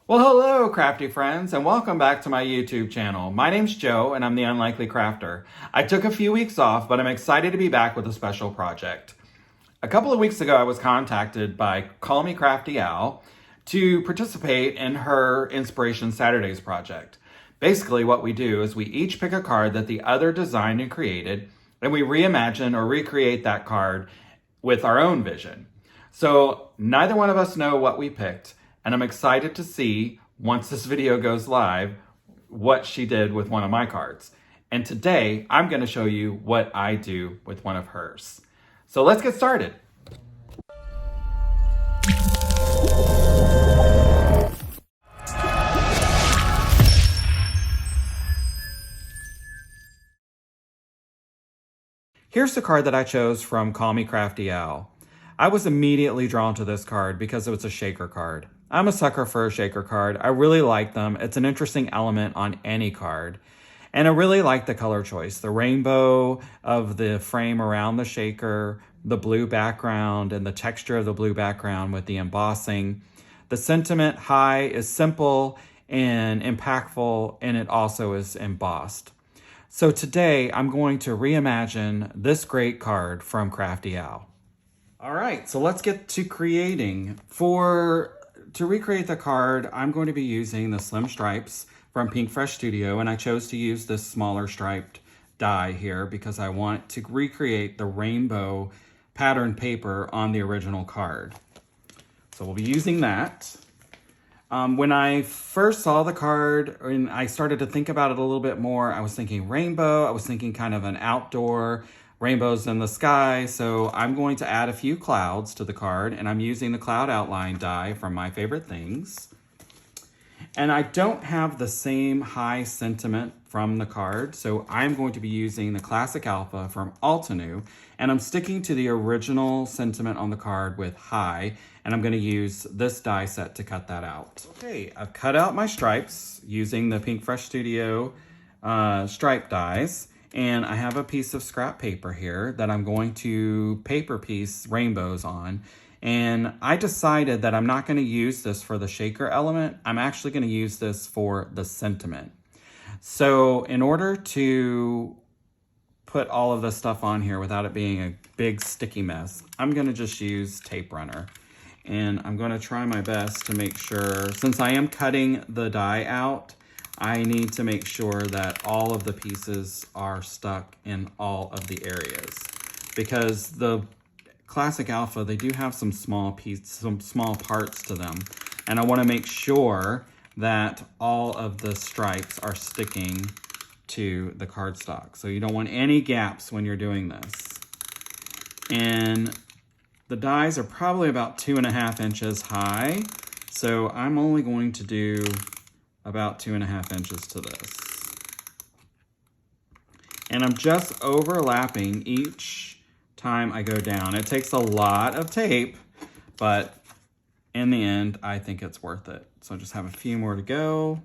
Well, hello, crafty friends, and welcome back to my YouTube channel. My name's Joe, and I'm the Unlikely Crafter. I took a few weeks off, but I'm excited to be back with a special project. A couple of weeks ago, I was contacted by Call Me Crafty to participate in her Inspiration Saturdays project. Basically, what we do is we each pick a card that the other designed and created, and we reimagine or recreate that card with our own vision. So neither one of us know what we picked, and I'm excited to see, once this video goes live, what she did with one of my cards. And today, I'm going to show you what I do with one of hers. So let's get started. Here's the card that I chose from Call Me Crafty Owl. I was immediately drawn to this card because it was a shaker card. I'm a sucker for a shaker card. I really like them. It's an interesting element on any card. And I really like the color choice. The rainbow of the frame around the shaker, the blue background, and the texture of the blue background with the embossing. The sentiment high is simple and impactful, and it also is embossed. So today I'm going to reimagine this great card from Crafty Owl. All right, so let's get to creating. To recreate the card, I'm going to be using the Slim Stripes from Pink Fresh Studio, and I chose to use this smaller striped die here because I want to recreate the rainbow pattern paper on the original card. So we'll be using that. When I first saw the card and I started to think about it a little bit more, I was thinking rainbow. I was thinking kind of an outdoor rainbows in the sky. So I'm going to add a few clouds to the card, and I'm using the cloud outline die from My Favorite Things. And I don't have the same high sentiment from the card, so I'm going to be using the Classic Alpha from Altenew, and I'm sticking to the original sentiment on the card with high, and I'm going to use this die set to cut that out. Okay, I've cut out my stripes using the Pink Fresh Studio stripe dies, and I have a piece of scrap paper here that I'm going to paper piece rainbows on. And I decided that I'm not going to use this for the shaker element. I'm actually going to use this for the sentiment. So in order to put all of this stuff on here without it being a big sticky mess, I'm going to just use tape runner. And I'm going to try my best to make sure, since I am cutting the die out, I need to make sure that all of the pieces are stuck in all of the areas. Because the Classic Alpha, they do have some small parts to them. And I want to make sure that all of the stripes are sticking to the cardstock. So you don't want any gaps when you're doing this. And the dies are probably about 2.5 inches high. So I'm only going to do about 2.5 inches to this. And I'm just overlapping each time I go down. It takes a lot of tape, but in the end, I think it's worth it. So I just have a few more to go.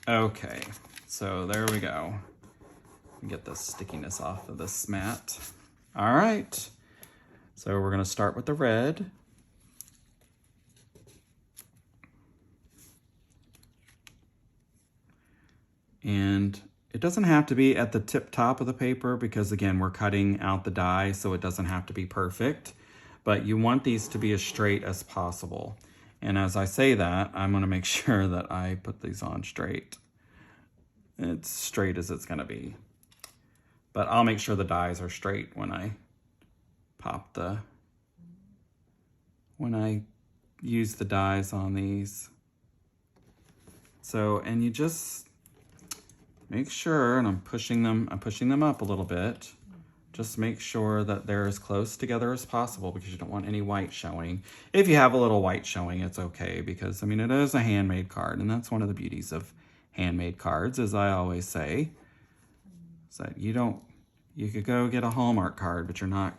Okay, so there we go. Get the stickiness off of this mat. All right, so we're gonna start with the red. And it doesn't have to be at the tip top of the paper because again, we're cutting out the die, so it doesn't have to be perfect, but you want these to be as straight as possible. And as I say that, I'm gonna make sure that I put these on straight. It's straight as it's gonna be. But I'll make sure the dies are straight when I use the dies on these. So, and you just make sure, and I'm pushing them up a little bit. Just make sure that they're as close together as possible because you don't want any white showing. If you have a little white showing, it's okay because, I mean, it is a handmade card, and that's one of the beauties of handmade cards, as I always say. So you could go get a Hallmark card, but you're not,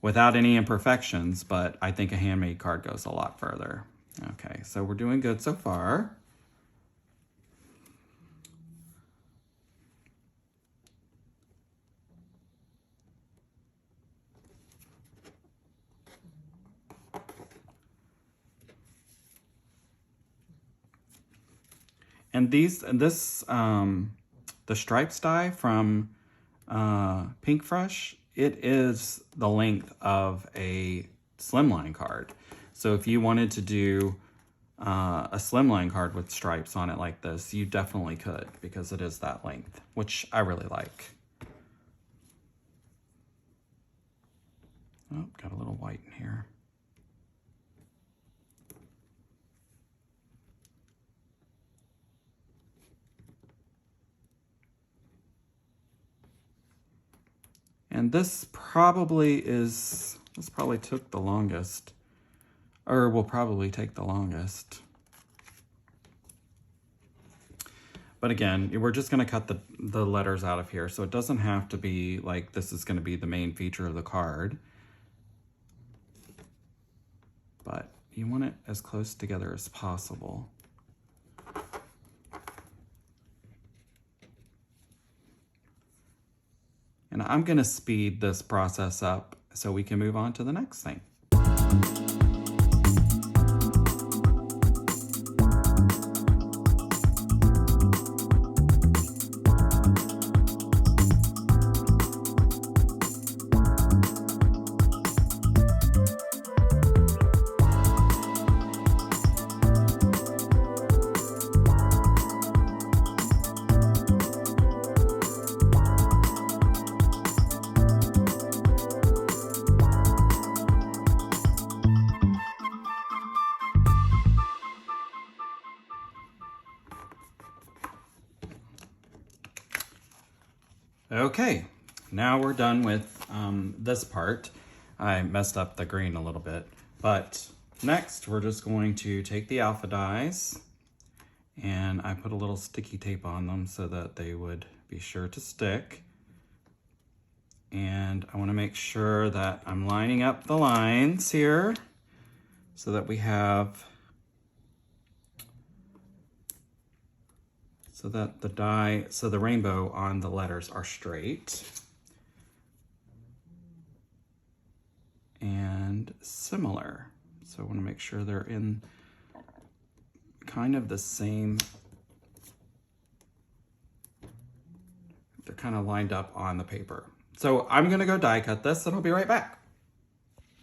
without any imperfections, but I think a handmade card goes a lot further. Okay, so we're doing good so far. And the stripes die from Pink Fresh, it is the length of a slimline card. So if you wanted to do a slimline card with stripes on it like this, you definitely could, because it is that length, which I really like. Oh, got a little white in here. And this probably took the longest, or will probably take the longest. But again, we're just gonna cut the letters out of here, so it doesn't have to be like this is gonna be the main feature of the card. But you want it as close together as possible. And I'm gonna speed this process up so we can move on to the next thing. Okay, now we're done with this part. I messed up the green a little bit, but next we're just going to take the alpha dies, and I put a little sticky tape on them so that they would be sure to stick. And I want to make sure that I'm lining up the lines here so that we have, so that the rainbow on the letters are straight and similar. So I want to make sure they're in kind of the same, they're kind of lined up on the paper. So I'm gonna go die cut this and I'll be right back.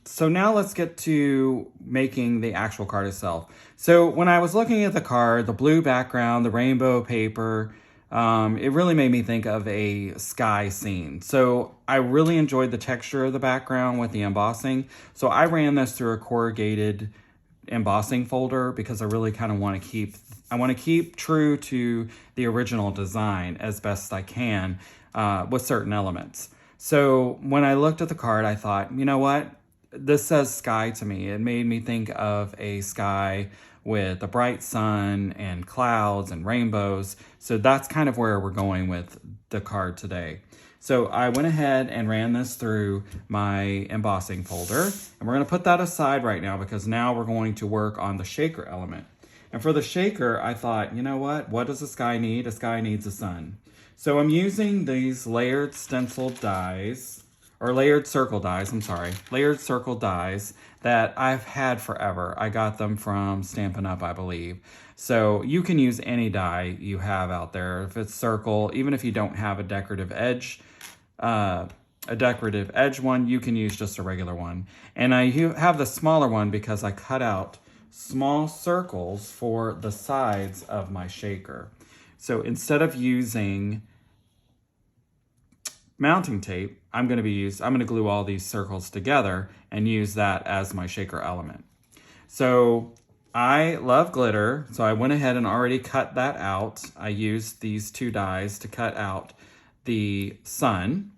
So now let's get to making the actual card itself. So when I was looking at the card, the blue background, the rainbow paper, it really made me think of a sky scene. So I really enjoyed the texture of the background with the embossing. So I ran this through a corrugated embossing folder because I really kind of want to keep true to the original design as best I can with certain elements. So when I looked at the card, I thought, you know what? This says sky to me. It made me think of a sky with a bright sun and clouds and rainbows. So that's kind of where we're going with the card today. So I went ahead and ran this through my embossing folder, and we're gonna put that aside right now because now we're going to work on the shaker element. And for the shaker, I thought, you know what does a sky need? A sky needs a sun. So I'm using these layered stenciled dies, or layered circle dies, layered circle dies that I've had forever. I got them from Stampin' Up, I believe. So you can use any die you have out there. If it's circle, even if you don't have a decorative edge one, you can use just a regular one. And I have the smaller one because I cut out small circles for the sides of my shaker. So instead of using mounting tape, I'm going to glue all these circles together and use that as my shaker element. So I love glitter, so I went ahead and already cut that out. I used these two dies to cut out the sun.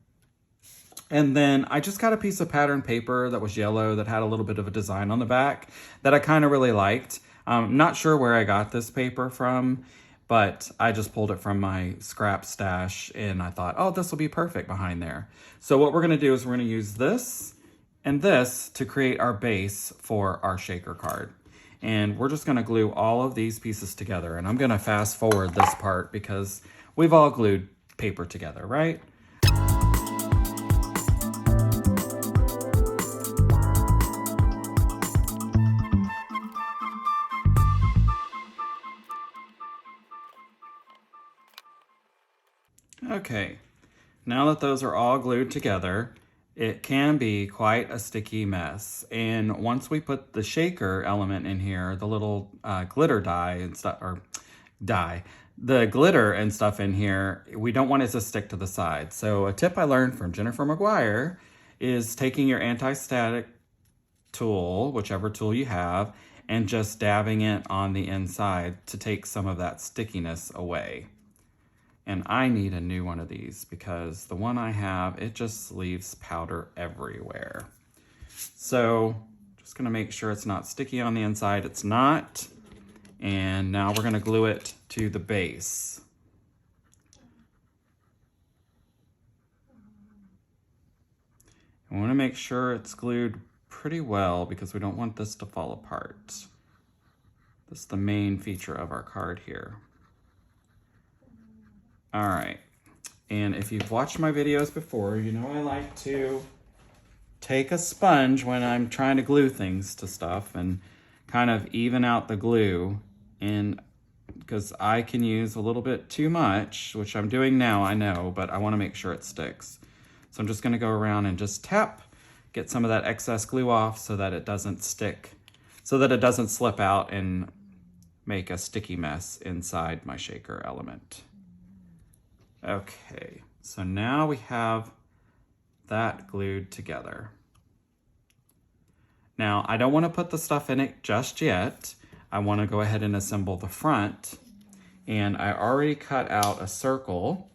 And then I just got a piece of pattern paper that was yellow that had a little bit of a design on the back that I kind of really liked. Not sure where I got this paper from, but I just pulled it from my scrap stash and I thought, oh, this will be perfect behind there. So what we're gonna do is we're gonna use this and this to create our base for our shaker card. And we're just gonna glue all of these pieces together. And I'm gonna fast forward this part because we've all glued paper together, right? Okay, now that those are all glued together, it can be quite a sticky mess. And once we put the shaker element in here, the little glitter dye and stuff, or dye, the glitter and stuff in here, we don't want it to stick to the side. So a tip I learned from Jennifer McGuire is taking your anti-static tool, whichever tool you have, and just dabbing it on the inside to take some of that stickiness away. And I need a new one of these because the one I have, it just leaves powder everywhere. So just gonna make sure it's not sticky on the inside. It's not. And now we're gonna glue it to the base. I wanna make sure it's glued pretty well because we don't want this to fall apart. This is the main feature of our card here. All right, and if you've watched my videos before, you know I like to take a sponge when I'm trying to glue things to stuff and kind of even out the glue, and because I can use a little bit too much, which I'm doing now, I know, but I want to make sure it sticks. So I'm just going to go around and just tap, get some of that excess glue off so that it doesn't stick, so that it doesn't slip out and make a sticky mess inside my shaker element. Okay, so now we have that glued together. Now, I don't want to put the stuff in it just yet. I want to go ahead and assemble the front. And I already cut out a circle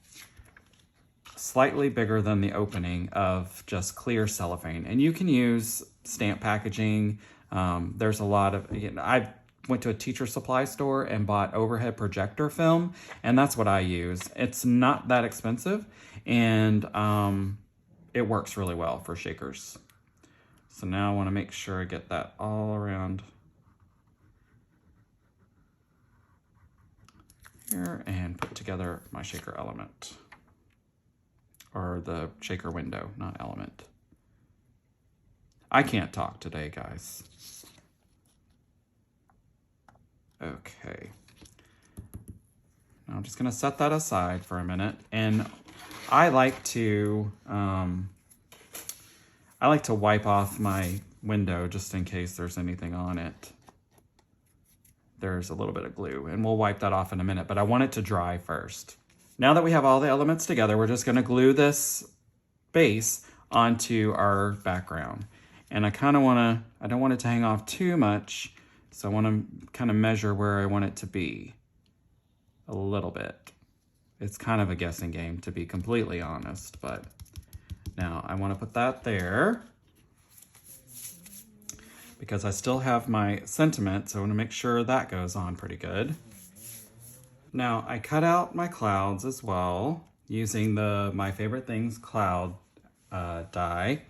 slightly bigger than the opening of just clear cellophane. And you can use stamp packaging. There's a lot of, I went to a teacher supply store and bought overhead projector film, and that's what I use. It's not that expensive, and it works really well for shakers. So now I want to make sure I get that all around here and put together my shaker element, or the shaker window, not element. I can't talk today, guys. Okay, now I'm just gonna set that aside for a minute, and I like to wipe off my window just in case there's anything on it. There's a little bit of glue, and we'll wipe that off in a minute, but I want it to dry first. Now that we have all the elements together, we're just gonna glue this base onto our background. And I don't want it to hang off too much, so I want to kind of measure where I want it to be a little bit. It's kind of a guessing game, to be completely honest, but now I want to put that there because I still have my sentiment, so I want to make sure that goes on pretty good. Now I cut out my clouds as well using the My Favorite Things cloud die.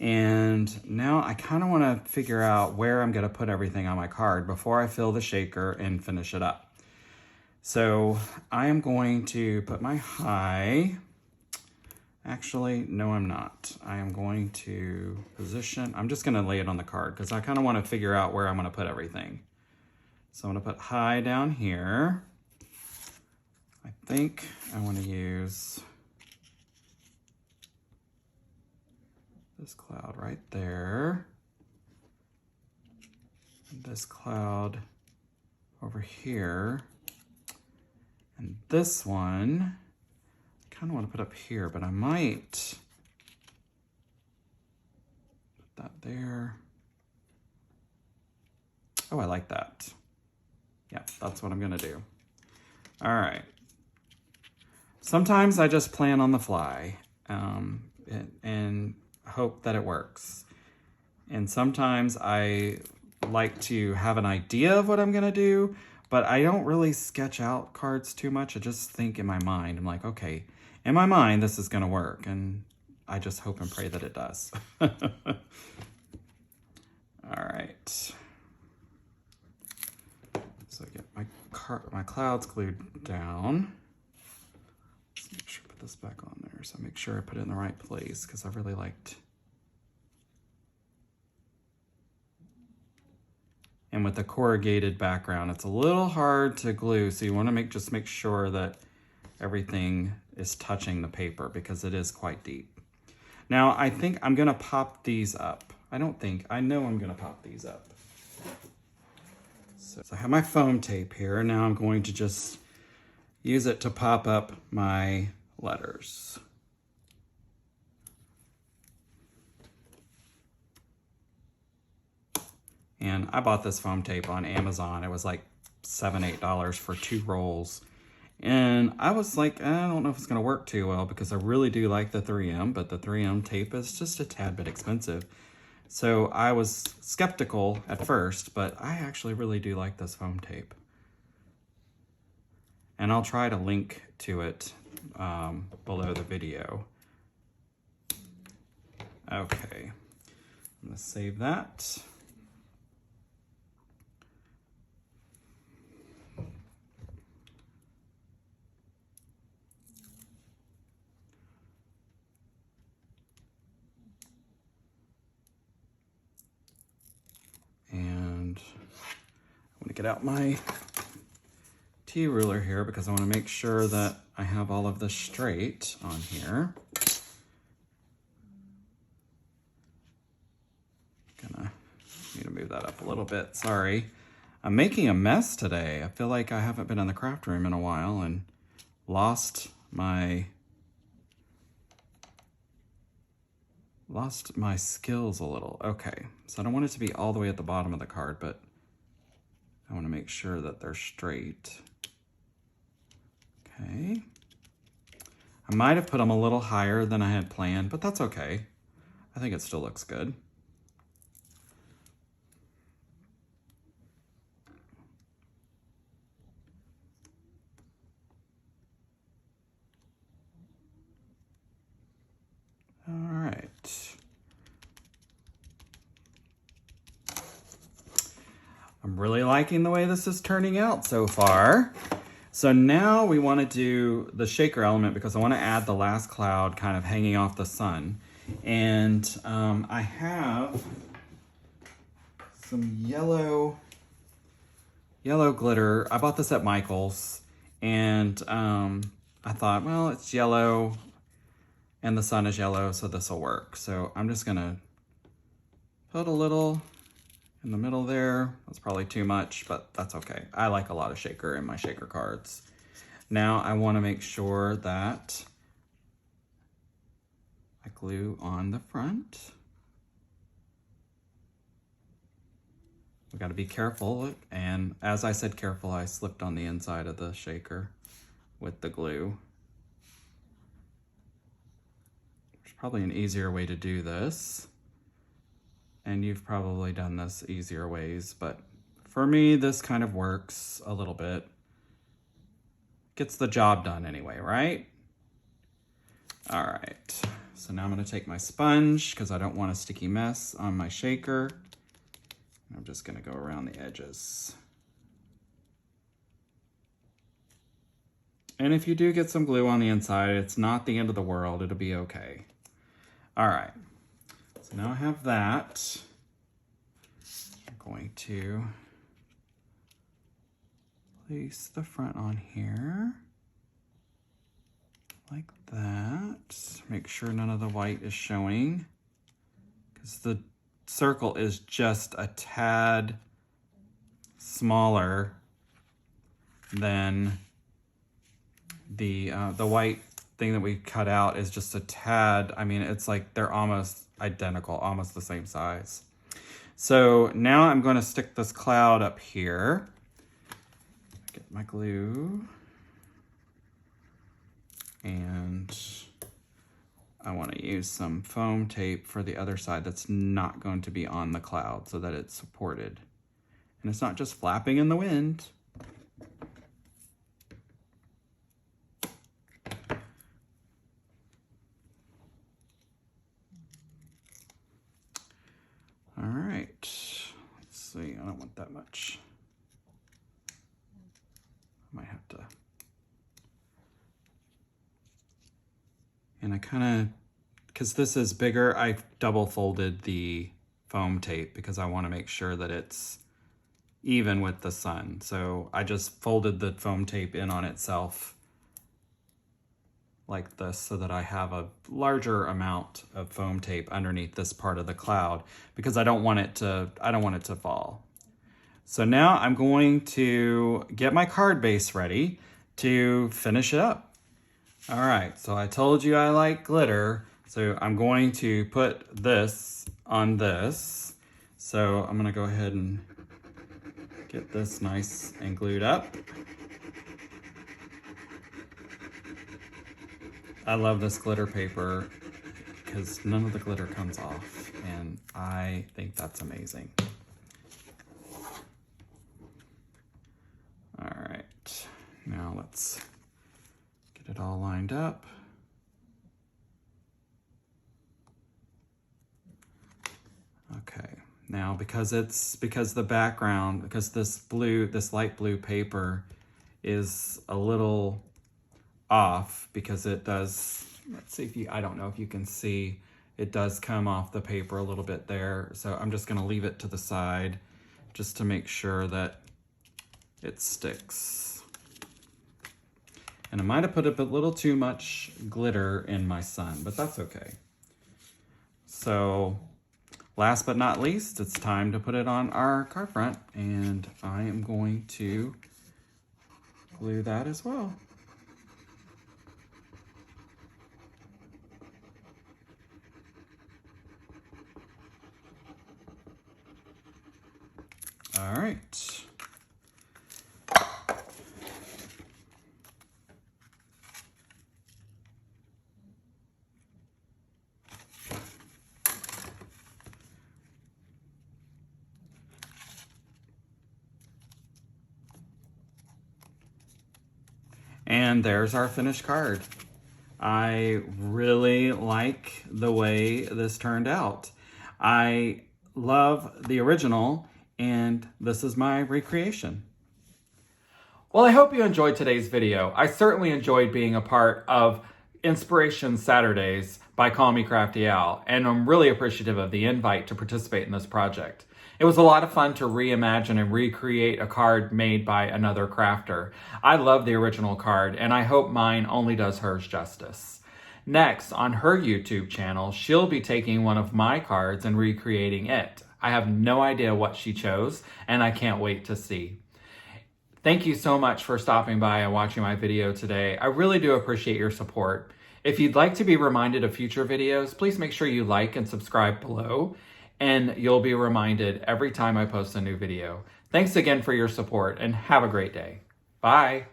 And now I kind of want to figure out where I'm going to put everything on my card before I fill the shaker and finish it up. So I am going to put my high. Actually, no, I'm not. I am going to position. I'm just going to lay it on the card because I kind of want to figure out where I'm going to put everything. So I'm going to put high down here. I think I want to use this cloud right there, and this cloud over here, and this one I kind of want to put up here, but I might put that there. Oh, I like that. Yeah, that's what I'm gonna do. All right. Sometimes I just plan on the fly and hope that it works. And sometimes I like to have an idea of what I'm gonna do, but I don't really sketch out cards too much. I just think in my mind, I'm like, okay, in my mind, this is gonna work. And I just hope and pray that it does. All right. So I get my clouds glued down. Let's make sure I put this back on there. So make sure I put it in the right place because I really liked. And with the corrugated background, it's a little hard to glue. So you want to just make sure that everything is touching the paper because it is quite deep. Now I think I'm gonna pop these up. I know I'm gonna pop these up. So I have my foam tape here. Now I'm going to just use it to pop up my letters. And I bought this foam tape on Amazon. It was like $7, $8 for 2 rolls. And I was like, I don't know if it's gonna work too well because I really do like the 3M, but the 3M tape is just a tad bit expensive. So I was skeptical at first, but I actually really do like this foam tape. And I'll try to link to it below the video. Okay, I'm gonna save that. And I'm gonna get out my T-ruler here because I want to make sure that I have all of this straight on here. Need to move that up a little bit. Sorry. I'm making a mess today. I feel like I haven't been in the craft room in a while and lost my skills a little. Okay, so I don't want it to be all the way at the bottom of the card, but I want to make sure that they're straight. Okay. I might have put them a little higher than I had planned, but that's okay. I think it still looks good. All right. I'm really liking the way this is turning out so far. So now we want to do the shaker element because I want to add the last cloud kind of hanging off the sun. And I have some yellow glitter. I bought this at Michael's and I thought, well, it's yellow and the sun is yellow, so this will work. So I'm just gonna put a little in the middle there. That's probably too much, but that's okay. I like a lot of shaker in my shaker cards. Now I want to make sure that I glue on the front. We got to be careful, and as I said careful, I slipped on the inside of the shaker with the glue. There's probably an easier way to do this. And you've probably done this easier ways, but for me, this kind of works a little bit. Gets the job done anyway, right? All right, so now I'm gonna take my sponge because I don't want a sticky mess on my shaker. I'm just gonna go around the edges. And if you do get some glue on the inside, it's not the end of the world, it'll be okay. All right. So now I have that. I'm going to place the front on here like that. Make sure none of the white is showing because the circle is just a tad smaller than the white thing that we cut out is just a tad. I mean, it's like they're almost identical, almost the same size. So now I'm going to stick this cloud up here. Get my glue. And I want to use some foam tape for the other side that's not going to be on the cloud so that it's supported. And it's not just flapping in the wind. All right, let's see, I don't want that much. I might have to. And I kind of, because this is bigger, I double folded the foam tape because I want to make sure that it's even with the sun. So I just folded the foam tape in on itself like this so that I have a larger amount of foam tape underneath this part of the cloud because I don't want it to fall. So now I'm going to get my card base ready to finish it up. All right, so I told you I like glitter, so I'm going to put this on this. So I'm gonna go ahead and get this nice and glued up. I love this glitter paper because none of the glitter comes off, and I think that's amazing. All right, now let's get it all lined up. Okay, now because the background, because this light blue paper is a little off because it does, let's see if I don't know if you can see, it does come off the paper a little bit there. So I'm just gonna leave it to the side just to make sure that it sticks. And I might have put a little too much glitter in my sun, but that's okay. So last but not least, it's time to put it on our card front, and I am going to glue that as well. All right. And there's our finished card. I really like the way this turned out. I love the original, and this is my recreation. Well, I hope you enjoyed today's video. I certainly enjoyed being a part of Inspiration Saturdays by Call Me Crafty Al, and I'm really appreciative of the invite to participate in this project. It was a lot of fun to reimagine and recreate a card made by another crafter. I love the original card, and I hope mine only does hers justice. Next, on her YouTube channel, she'll be taking one of my cards and recreating it. I have no idea what she chose, and I can't wait to see. Thank you so much for stopping by and watching my video today. I really do appreciate your support. If you'd like to be reminded of future videos, please make sure you like and subscribe below, and you'll be reminded every time I post a new video. Thanks again for your support, and have a great day. Bye.